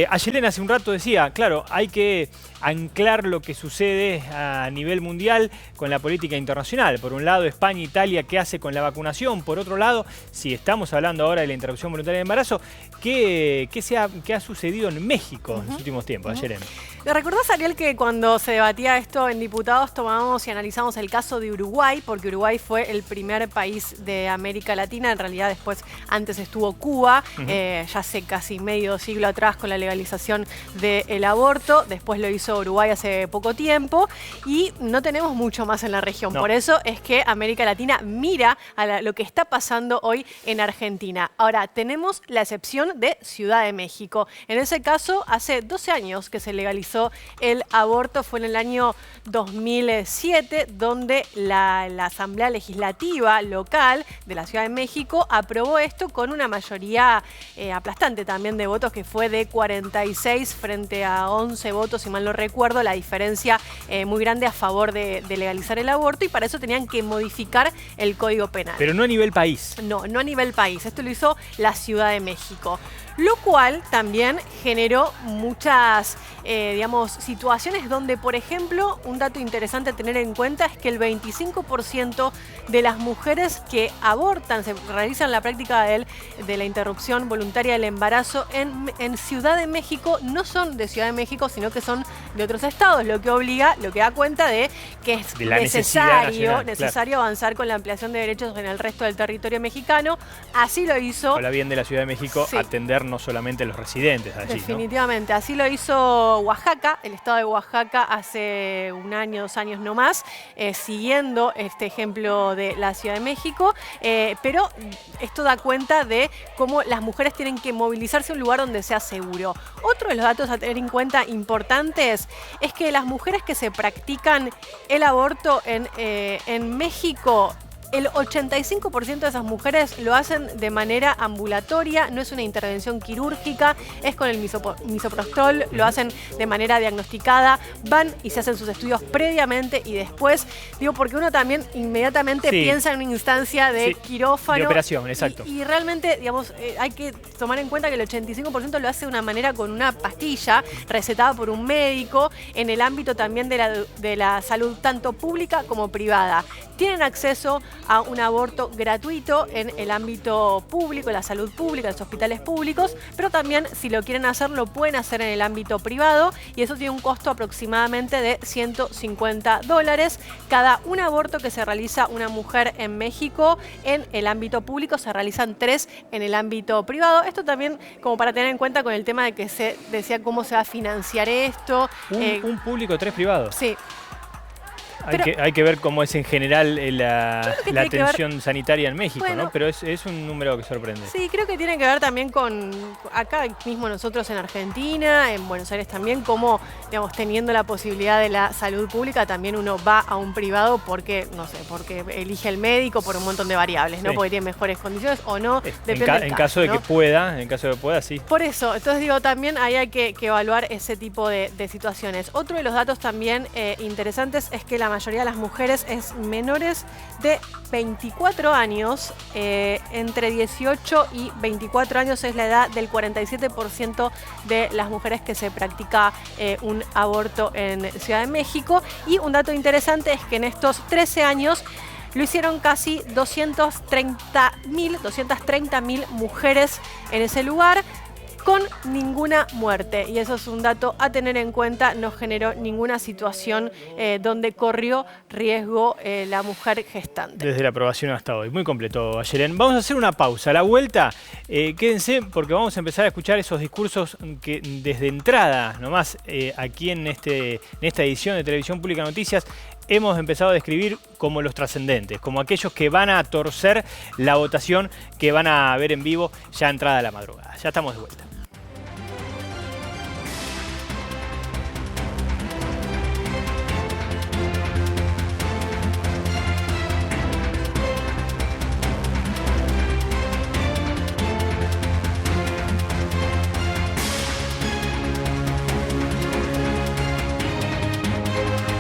Ayelen hace un rato decía, claro, hay que anclar lo que sucede a nivel mundial con la política internacional. Por un lado, España, Italia, ¿qué hace con la vacunación? Por otro lado, si estamos hablando ahora de la interrupción voluntaria de embarazo, ¿qué ha sucedido en México en los últimos tiempos, Ayelen? ¿Te recordás, Ariel, que cuando se debatía esto en diputados tomamos y analizamos el caso de Uruguay? Porque Uruguay fue el primer país de América Latina, en realidad después antes estuvo Cuba, ya hace casi medio siglo atrás con la legalización del aborto, después lo hizo Uruguay hace poco tiempo y no tenemos mucho más en la región. No. Por eso es que América Latina mira a lo que está pasando hoy en Argentina. Ahora, tenemos la excepción de Ciudad de México. En ese caso, hace 12 años que se legalizó el aborto, fue en el año 2007, donde la Asamblea Legislativa local de la Ciudad de México aprobó esto con una mayoría aplastante también de votos, que fue de 46 frente a 11 votos, si mal no recuerdo, la diferencia muy grande a favor de legalizar el aborto, y para eso tenían que modificar el Código Penal. Pero no a nivel país. No, no a nivel país. Esto lo hizo la Ciudad de México. Lo cual también generó muchas, digamos, situaciones donde, por ejemplo, un dato interesante a tener en cuenta es que el 25% de las mujeres que abortan, se realizan la práctica de la interrupción voluntaria del embarazo en Ciudad de México, no son de Ciudad de México, sino que son de otros estados, lo que da cuenta de que es necesario avanzar con la ampliación de derechos en el resto del territorio mexicano. Así lo hizo. Habla bien de la Ciudad de México, sí. Atender no solamente a los residentes allí, definitivamente, ¿no? Así lo hizo Oaxaca, el estado de Oaxaca, hace un año, 2 años no más, siguiendo este ejemplo de la Ciudad de México, pero esto da cuenta de cómo las mujeres tienen que movilizarse a un lugar donde sea seguro. Otro de los datos a tener en cuenta importantes es que las mujeres que se practican el aborto en México, el 85% de esas mujeres lo hacen de manera ambulatoria, no es una intervención quirúrgica, es con el misoprostol, lo hacen de manera diagnosticada, van y se hacen sus estudios previamente y después, digo, porque uno también inmediatamente piensa en una instancia de quirófano. De operación, exacto. Y realmente, digamos, hay que tomar en cuenta que el 85% lo hace de una manera con una pastilla recetada por un médico, en el ámbito también de la salud, tanto pública como privada. Tienen acceso a un aborto gratuito en el ámbito público, en la salud pública, en los hospitales públicos, pero también, si lo quieren hacer, lo pueden hacer en el ámbito privado, y eso tiene un costo aproximadamente de $150. Cada un aborto que se realiza una mujer en México en el ámbito público, se realizan 3 en el ámbito privado. Esto también como para tener en cuenta con el tema de que se decía cómo se va a financiar esto. Un público, 3 privados. Sí. Hay que ver cómo es en general la atención sanitaria en México, bueno, ¿no? Pero es un número que sorprende. Sí, creo que tiene que ver también con acá mismo nosotros en Argentina, en Buenos Aires también, como, digamos, teniendo la posibilidad de la salud pública, también uno va a un privado porque, no sé, porque elige el médico por un montón de variables, ¿no? Sí. Porque tiene mejores condiciones o no, depende del caso, ¿no? En caso de que pueda, sí. Por eso, entonces digo, también ahí hay que evaluar ese tipo de situaciones. Otro de los datos también interesantes es que la mayoría de las mujeres es menores de 24 años, entre 18 y 24 años es la edad del 47% de las mujeres que se practica un aborto en Ciudad de México. Y un dato interesante es que en estos 13 años lo hicieron casi 230.000 mujeres en ese lugar, con ninguna muerte, y eso es un dato a tener en cuenta. No generó ninguna situación donde corrió riesgo la mujer gestante. Desde la aprobación hasta hoy. Muy completo, Ayelen. Vamos a hacer una pausa. A la vuelta, quédense porque vamos a empezar a escuchar esos discursos que desde entrada, nomás aquí en esta edición de Televisión Pública Noticias, hemos empezado a describir como los trascendentes, como aquellos que van a torcer la votación que van a ver en vivo ya entrada la madrugada. Ya estamos de vuelta.